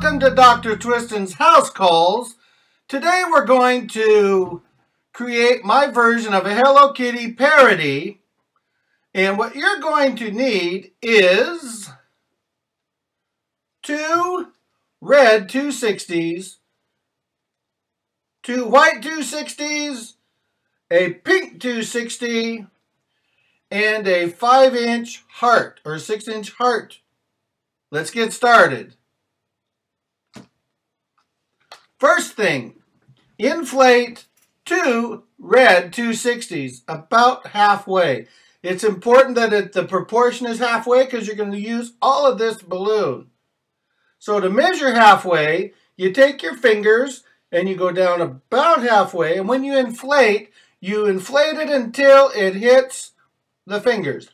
Welcome to Dr. Twiston's House Calls. Today we're going to create my version of a Hello Kitty parody. And what you're going to need is 2 red 260s, 2 white 260s, a pink 260, and a 5-inch heart or 6-inch heart. Let's get started. First thing, inflate 2 red 260s about halfway. It's important that the proportion is halfway because you're going to use all of this balloon. So to measure halfway, you take your fingers and you go down about halfway, and when you inflate it until it hits the fingers.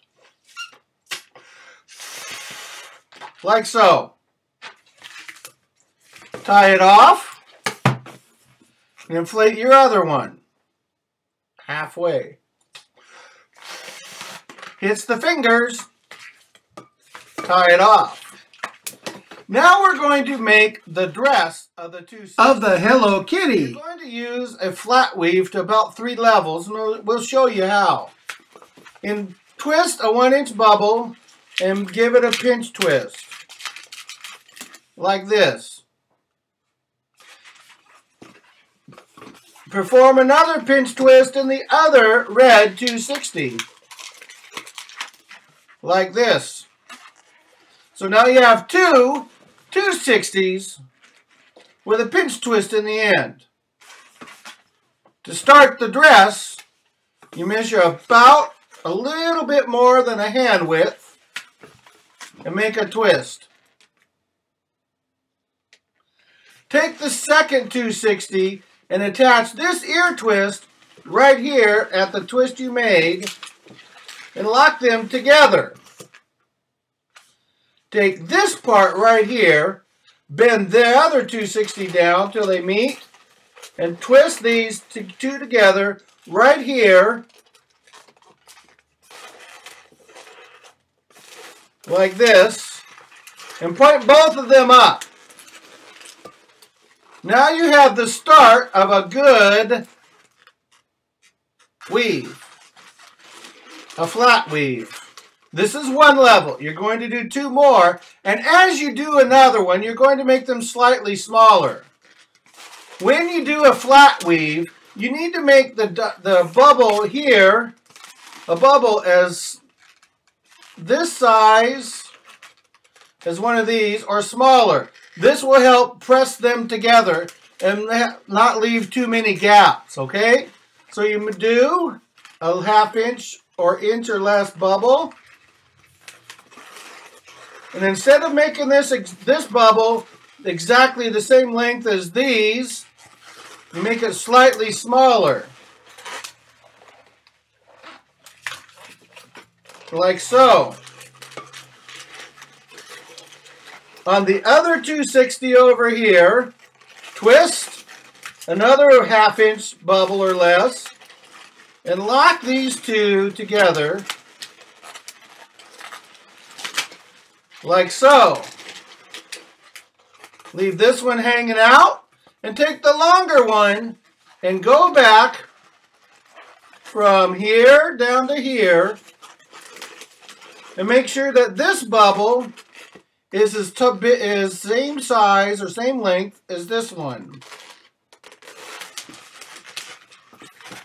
Like so. Tie it off. And inflate your other one. Halfway. Hits the fingers. Tie it off. Now we're going to make the dress of the Hello Kitty. We're going to use a flat weave to about 3 levels, and we'll show you how. And twist a 1-inch bubble and give it a pinch twist. Like this. Perform another pinch twist in the other red 260. Like this. So now you have 2 260s with a pinch twist in the end. To start the dress, you measure about a little bit more than a hand width and make a twist. Take the second 260 and attach this ear twist right here at the twist you made and lock them together. Take this part right here, bend the other 260 down till they meet, and twist these two together right here like this, and point both of them up. Now you have the start of a good weave, a flat weave. This is 1 level. You're going to do 2 more, and as you do another one, you're going to make them slightly smaller. When you do a flat weave, you need to make the bubble here, a bubble as this size as one of these or smaller. This will help press them together and not leave too many gaps, okay? So you do a 1/2 inch or inch or less bubble. And instead of making this bubble exactly the same length as these, you make it slightly smaller. Like so. On the other 260 over here, twist another 1/2 inch bubble or less and lock these two together like so. Leave this one hanging out and take the longer one and go back from here down to here and make sure that this bubble is same size or same length as this one.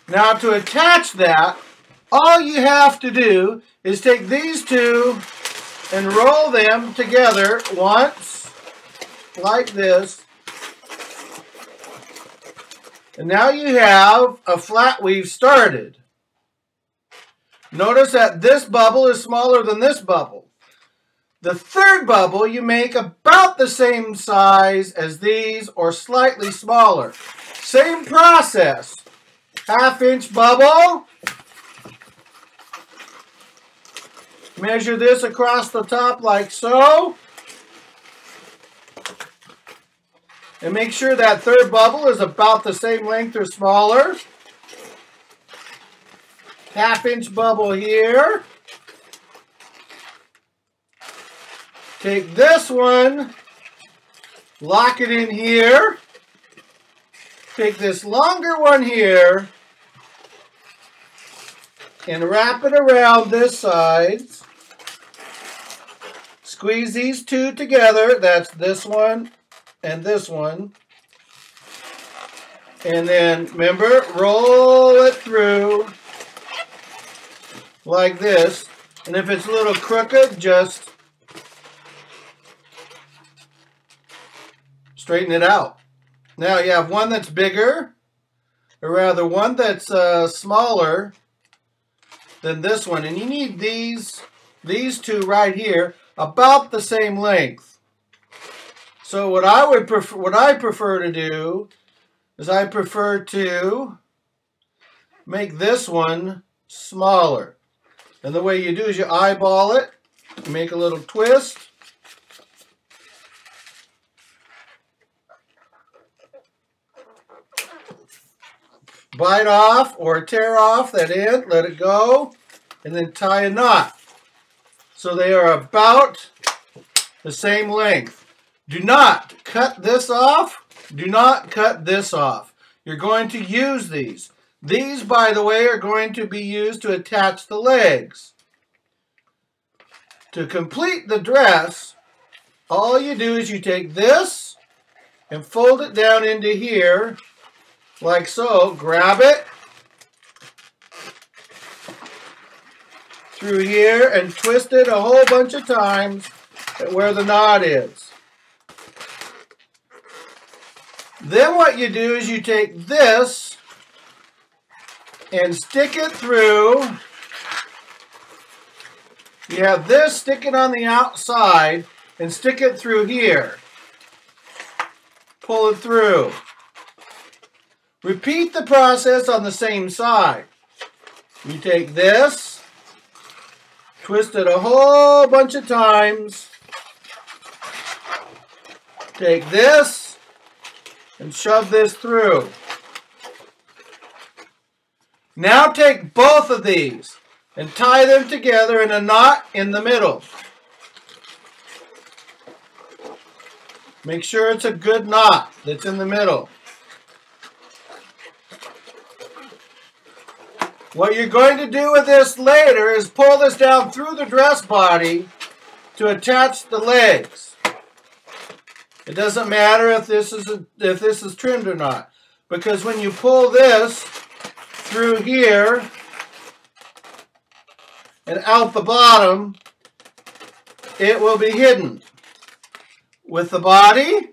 Now to attach that, all you have to do is take these two and roll them together once, like this. And now you have a flat weave started. Notice that this bubble is smaller than this bubble. The third bubble you make about the same size as these or slightly smaller. Same process. 1/2 inch bubble. Measure this across the top like so. And make sure that third bubble is about the same length or smaller. 1/2 inch bubble here. Take this one Lock it in here. Take this longer one here and wrap it around this side. Squeeze these two together. That's this one and this one. And then, remember, roll it through like this. And if it's a little crooked, just straighten it out. Now you have one that's bigger, or rather one that's smaller than this one. And you need these two right here about the same length. So what I prefer to do is I prefer to make this one smaller. And the way you do is you eyeball it, you make a little twist. Bite off or tear off that end, let it go, and then tie a knot. So they are about the same length. Do not cut this off. Do not cut this off. You're going to use these. These, by the way, are going to be used to attach the legs. To complete the dress, all you do is you take this and fold it down into here, like so. Grab it through here and twist it a whole bunch of times at where the knot is. Then what you do is you take this and stick it through. You have this sticking on the outside and stick it through here. Pull it through. Repeat the process on the same side. You take this, twist it a whole bunch of times. Take this and shove this through. Now take both of these and tie them together in a knot in the middle. Make sure it's a good knot that's in the middle. What you're going to do with this later is pull this down through the dress body to attach the legs. It doesn't matter if this is trimmed or not, because when you pull this through here and out the bottom, it will be hidden. With the body,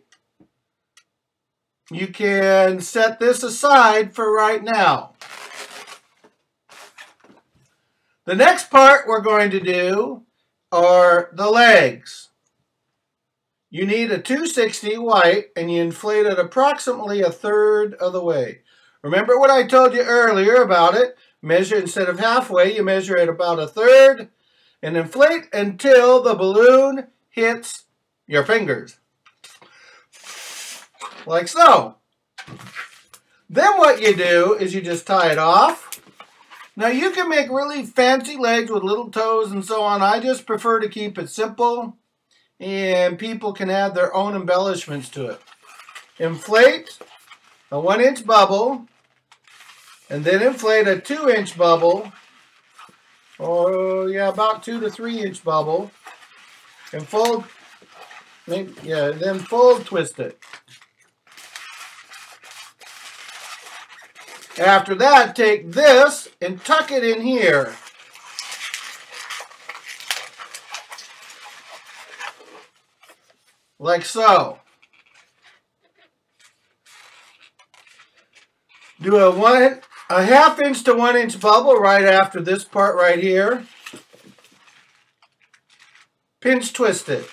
you can set this aside for right now. The next part we're going to do are the legs. You need a 260 white, and you inflate it approximately a third of the way. Remember what I told you earlier about it? Measure, instead of halfway, you measure it about a third, and inflate until the balloon hits your fingers. Like so. Then what you do is you just tie it off. Now you can make really fancy legs with little toes and so on. I just prefer to keep it simple, and people can add their own embellishments to it. Inflate a 1-inch bubble, and then inflate a 2-inch bubble, or yeah, about 2 to 3-inch bubble, and fold, then fold twist it. After that, take this and tuck it in here. Like so. Do a 1/2 inch to 1-inch bubble right after this part right here. Pinch twist it.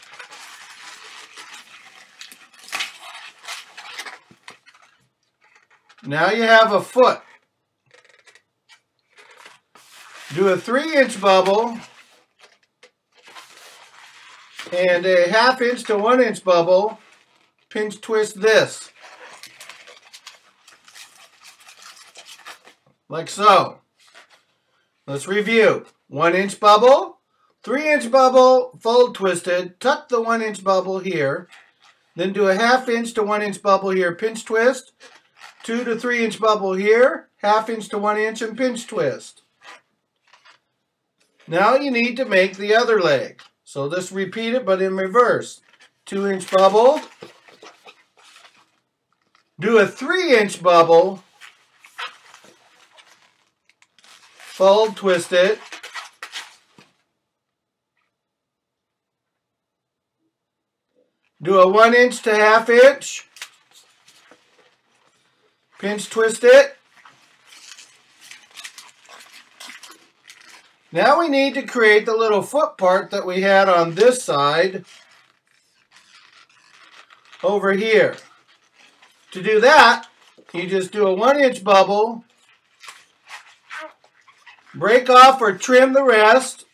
Now you have a foot. Do a 3-inch bubble and a 1/2 inch to 1-inch bubble. Pinch twist this. Like so. Let's review. 1-inch bubble, 3-inch bubble, fold twisted, tuck the 1-inch bubble here, Then do a 1/2 inch to 1 inch bubble here, pinch twist. 2 to 3 inch bubble here, 1/2 inch to 1 inch and pinch twist. Now you need to make the other leg. So just repeat it but in reverse. 2 inch bubble. Do a 3 inch bubble. Fold, twist it. Do a 1 inch to 1/2 inch. Pinch twist it. Now we need to create the little foot part that we had on this side over here. To do that, you just do a 1 inch bubble, break off or trim the rest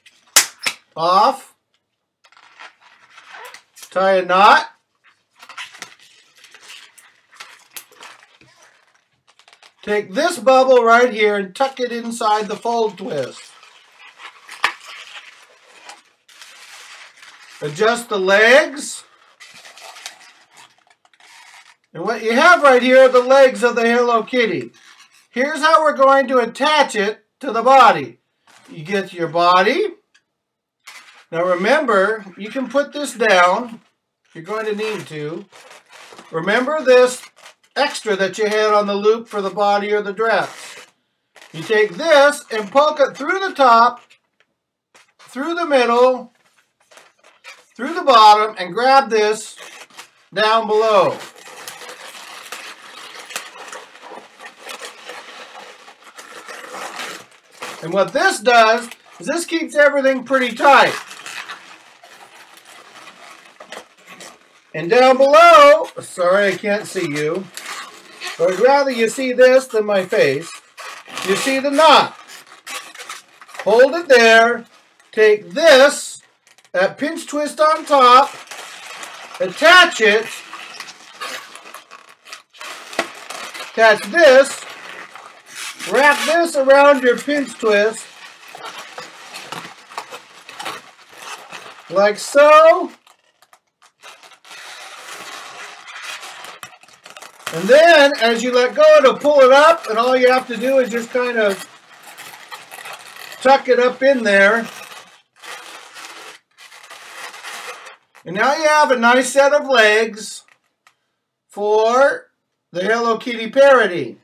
off, tie a knot, take this bubble right here and tuck it inside the fold twist. Adjust the legs. And what you have right here are the legs of the Hello Kitty. Here's how we're going to attach it to the body. You get your body. Now remember, you can put this down. You're going to need to. Remember this extra that you had on the loop for the body or the dress. You take this and poke it through the top, through the middle, through the bottom, and grab this down below. And what this does is this keeps everything pretty tight. And down below, sorry I can't see you, but I'd rather you see this than my face. You see the knot. Hold it there, take this, that pinch twist on top, attach it, attach this, wrap this around your pinch twist, like so. And then, as you let go, it'll pull it up, and all you have to do is just kind of tuck it up in there. And now you have a nice set of legs for the Hello Kitty parody.